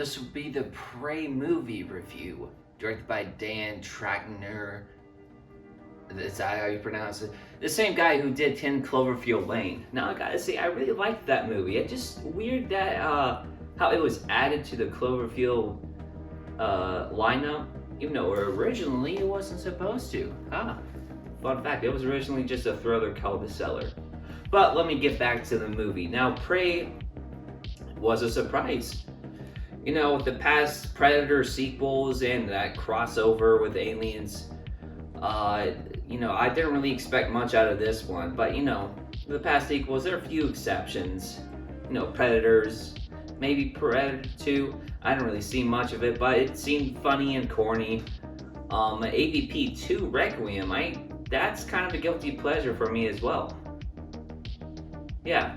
This will be the Prey movie review, directed by Dan Trachner. Is that how you pronounce it? The same guy who did 10 Cloverfield Lane. Now I gotta say, I really liked that movie. It's just weird that how it was added to the Cloverfield lineup, even though originally it wasn't supposed to. Fun fact, it was originally just a thriller called The Cellar. But let me get back to the movie. Now, Prey was a surprise. You know, the past Predator sequels and that crossover with aliens, you know, I didn't really expect much out of this one, but you know, the past sequels, there are a few exceptions. You know, Predators, maybe Predator 2, I didn't really see much of it, but it seemed funny and corny. AVP 2 Requiem, that's kind of a guilty pleasure for me as well. Yeah.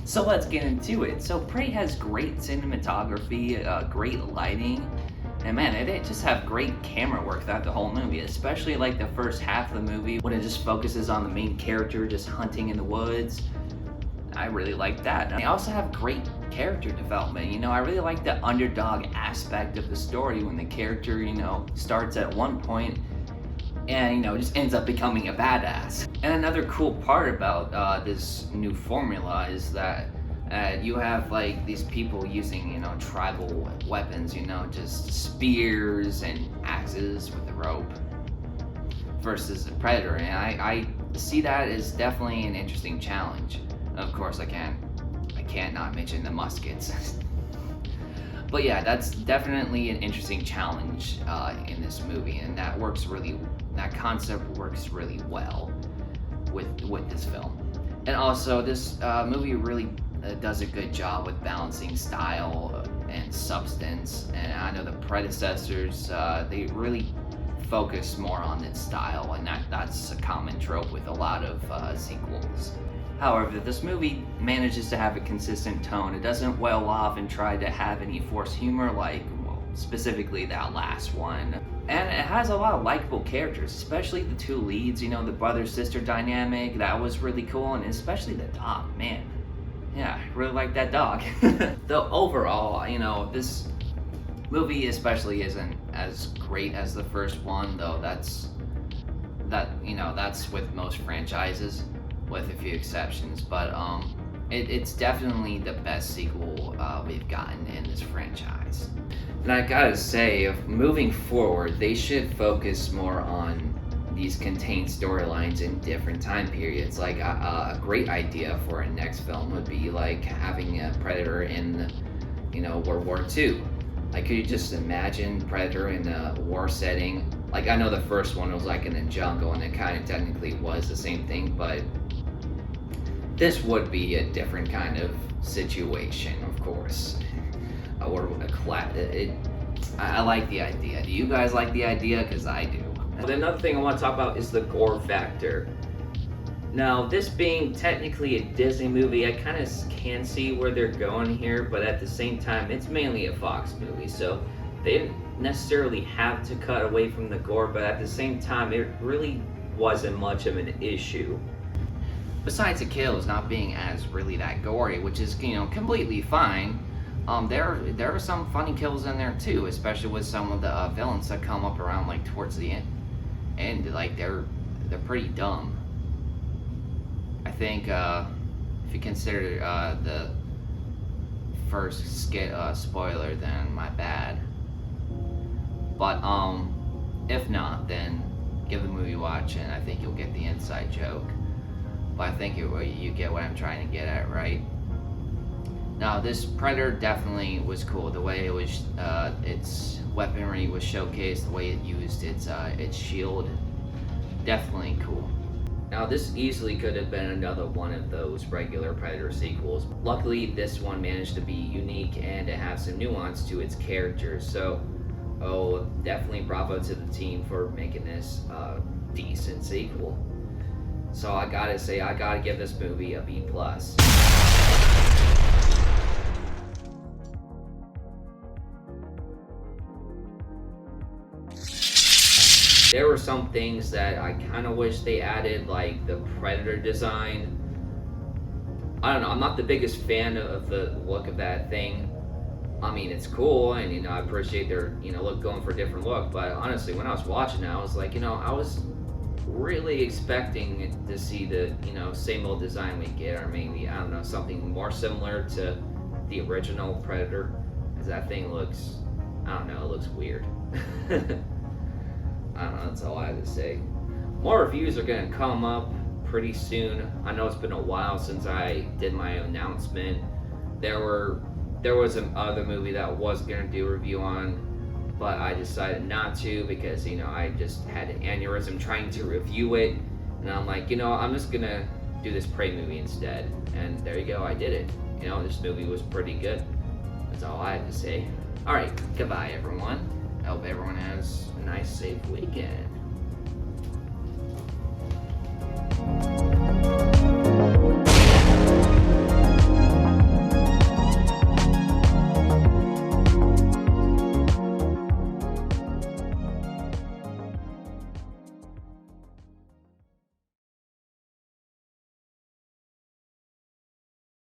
So let's get into it. So Prey has great cinematography, great lighting, and man, it just have great camera work throughout the whole movie, especially like the first half of the movie when it just focuses on the main character just hunting in the woods. I really like that. And they also have great character development. You know, I really like the underdog aspect of the story when the character, you know, starts at one point and, you know, just ends up becoming a badass. And another cool part about this new formula is that you have like these people using, you know, tribal weapons, you know, just spears and axes with a rope versus the Predator. And I see that as definitely an interesting challenge. Of course, I can't not mention the muskets. But yeah, that's definitely an interesting challenge in this movie, and that concept works really well with this film. And also, this movie really does a good job with balancing style and substance. And I know the predecessors, they really focus more on its style, and that's a common trope with a lot of sequels. However, this movie manages to have a consistent tone. It doesn't well off and try to have any forced humor like, well, specifically that last one. And it has a lot of likable characters, especially the two leads, you know, the brother-sister dynamic. That was really cool, and especially the dog, man. Yeah, I really like that dog. Though overall, you know, this movie especially isn't as great as the first one, though that's with most franchises, with a few exceptions, but it's definitely the best sequel we've gotten in this franchise. And I gotta say, moving forward, they should focus more on these contained storylines in different time periods. Like a great idea for a next film would be like having a Predator in, you know, World War II. Like, could you just imagine Predator in a war setting? Like, I know the first one was like in a jungle, and it kind of technically was the same thing, but this would be a different kind of situation, of course. I like the idea. Do you guys like the idea? Because I do. Another thing I want to talk about is the gore factor. Now, this being technically a Disney movie, I kind of can see where they're going here, but at the same time, it's mainly a Fox movie, so they didn't necessarily have to cut away from the gore, but at the same time, it really wasn't much of an issue. Besides the kills not being as really that gory, which is, you know, completely fine, there are some funny kills in there too, especially with some of the villains that come up around like towards the end, like they're pretty dumb. I think if you consider the first skit spoiler, then my bad. But if not, then give the movie a watch, and I think you'll get the inside joke. But I think you get what I'm trying to get at, right? Now, this Predator definitely was cool. The way it was, its weaponry was showcased, the way it used its shield, definitely cool. Now, this easily could have been another one of those regular Predator sequels. Luckily, this one managed to be unique and to have some nuance to its characters. So, definitely bravo to the team for making this decent sequel. So I gotta say, I gotta give this movie a B+. There were some things that I kind of wish they added, like the Predator design. I don't know, I'm not the biggest fan of the look of that thing. I mean, it's cool, and I appreciate their going for a different look. But honestly, when I was watching it, I was like, I was really expecting to see the same old design we get, or maybe I don't know, something more similar to the original Predator, because that thing looks, I don't know, it looks weird. I don't know. That's all I have to say. More reviews are gonna come up pretty soon. I know it's been a while since I did my announcement. There was an other movie that I was gonna do a review on, but I decided not to because I just had an aneurysm trying to review it, and I'm like, I'm just gonna do this Prey movie instead. And there you go, I did it. This movie was pretty good. That's all I have to say. All right, goodbye, everyone. I hope everyone has a nice, safe weekend.